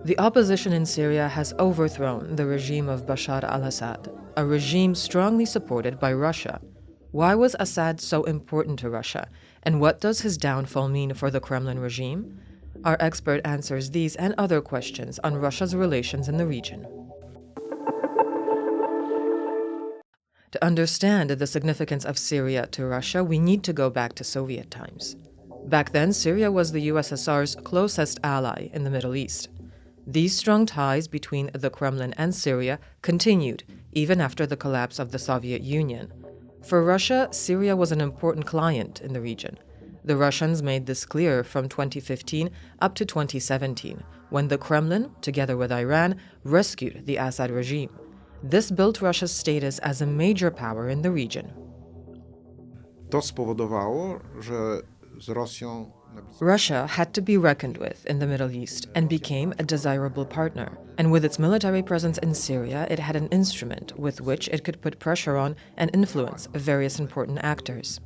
The opposition in Syria has overthrown the regime of Bashar al-Assad, a regime strongly supported by Russia. Why was Assad so important to Russia, and what does his downfall mean for the Kremlin regime? Our expert answers these and other questions on Russia's relations in the region. To understand the significance of Syria to Russia, we need to go back to Soviet times. Back then, Syria was the USSR's closest ally in the Middle East. These strong ties between the Kremlin and Syria continued even after the collapse of the Soviet Union. For Russia, Syria was an important client in the region. The Russians made this clear from 2015 up to 2017, when the Kremlin, together with Iran, rescued the Assad regime. This built Russia's status as a major power in the region. To spowodowało, że z Rosją Russia had to be reckoned with in the Middle East and became a desirable partner. And with its military presence in Syria, it had an instrument with which it could put pressure on and influence various important actors.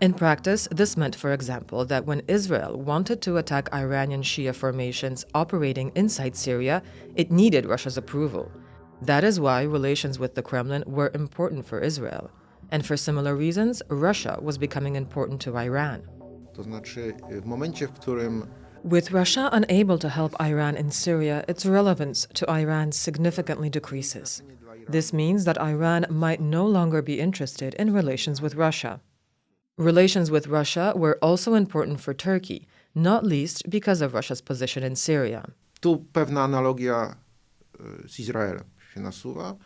In practice, this meant, for example, that when Israel wanted to attack Iranian Shia formations operating inside Syria, it needed Russia's approval. That is why relations with the Kremlin were important for Israel. And for similar reasons, Russia was becoming important to Iran. To znaczy, w momencie, w którym With Russia unable to help Iran in Syria, its relevance to Iran significantly decreases. This means that Iran might no longer be interested in relations with Russia. Relations with Russia were also important for Turkey, not least because of Russia's position in Syria. tu pewna analogia z Izraelem się nasuwa.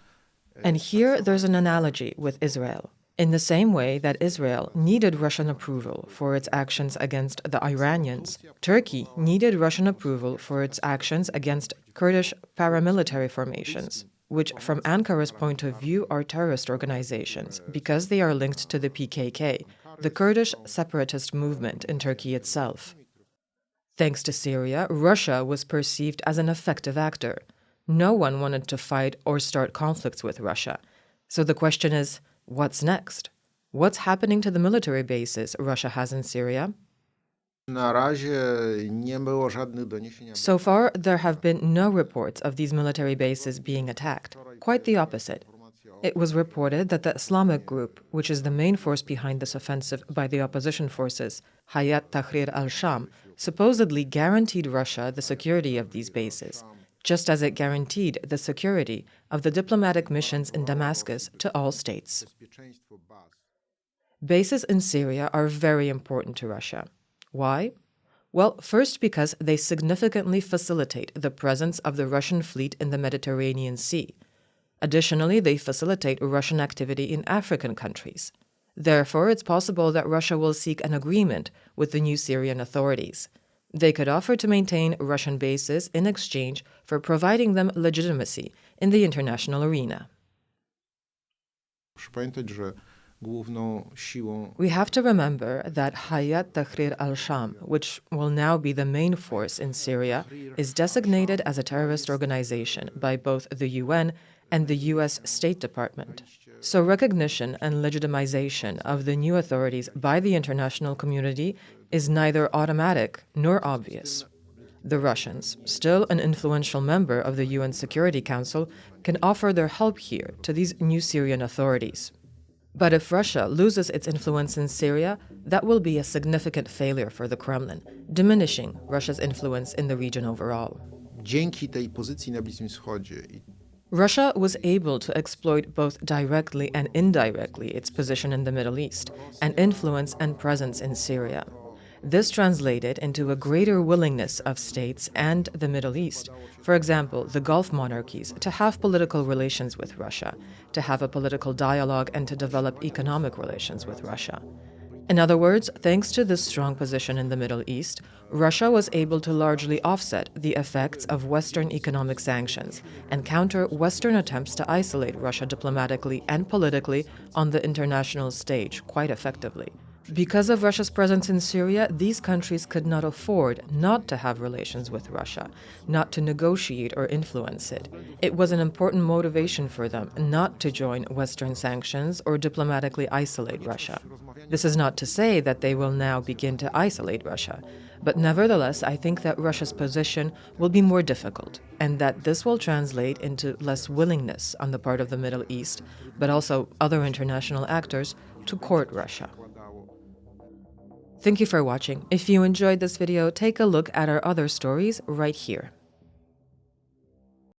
And here there's an analogy with Israel. In the same way that Israel needed Russian approval for its actions against the Iranians, Turkey needed Russian approval for its actions against Kurdish paramilitary formations, which from Ankara's point of view are terrorist organizations because they are linked to the PKK, the Kurdish separatist movement in Turkey itself. Thanks to Syria, Russia was perceived as an effective actor. No one wanted to fight or start conflicts with Russia. So the question is, what's next? What's happening to the military bases Russia has in Syria? Na razie nie było żadnych doniesień. So far, there have been no reports of these military bases being attacked. Quite the opposite. It was reported that the Islamic group, which is the main force behind this offensive by the opposition forces, Hay'at Tahrir al-Sham, supposedly guaranteed Russia the security of these bases, just as it guaranteed the security of the diplomatic missions in Damascus to all states. Bases in Syria are very important to Russia. Why? Well, first because they significantly facilitate the presence of the Russian fleet in the Mediterranean Sea. Additionally, they facilitate Russian activity in African countries. Therefore, it's possible that Russia will seek an agreement with the new Syrian authorities. They could offer to maintain Russian bases in exchange for providing them legitimacy in the international arena. Muszę pamiętać, że główną siłą We have to remember that Hay'at Tahrir al-Sham, which will now be the main force in Syria, is designated as a terrorist organization by both the UN and the US State Department. So recognition and legitimization of the new authorities by the international community is neither automatic nor obvious. The Russians, still an influential member of the UN Security Council, can offer their help here to these new Syrian authorities. But if Russia loses its influence in Syria, that will be a significant failure for the Kremlin, diminishing Russia's influence in the region overall. dzięki tej pozycji na Bliskim Wschodzie i Russia was able to exploit both directly and indirectly its position in the Middle East and influence and presence in Syria. This translated into a greater willingness of states and the Middle East, for example, the Gulf monarchies, to have political relations with Russia, to have a political dialogue and to develop economic relations with Russia. In other words, thanks to this strong position in the Middle East, Russia was able to largely offset the effects of Western economic sanctions and counter Western attempts to isolate Russia diplomatically and politically on the international stage quite effectively. Because of Russia's presence in Syria, these countries could not afford not to have relations with Russia, not to negotiate or influence it. It was an important motivation for them not to join Western sanctions or diplomatically isolate Russia. This is not to say that they will now begin to isolate Russia, But nevertheless, I think that Russia's position will be more difficult, and that this will translate into less willingness on the part of the Middle East, but also other international actors, to court Russia. Thank you for watching. If you enjoyed this video, take a look at our other stories right here.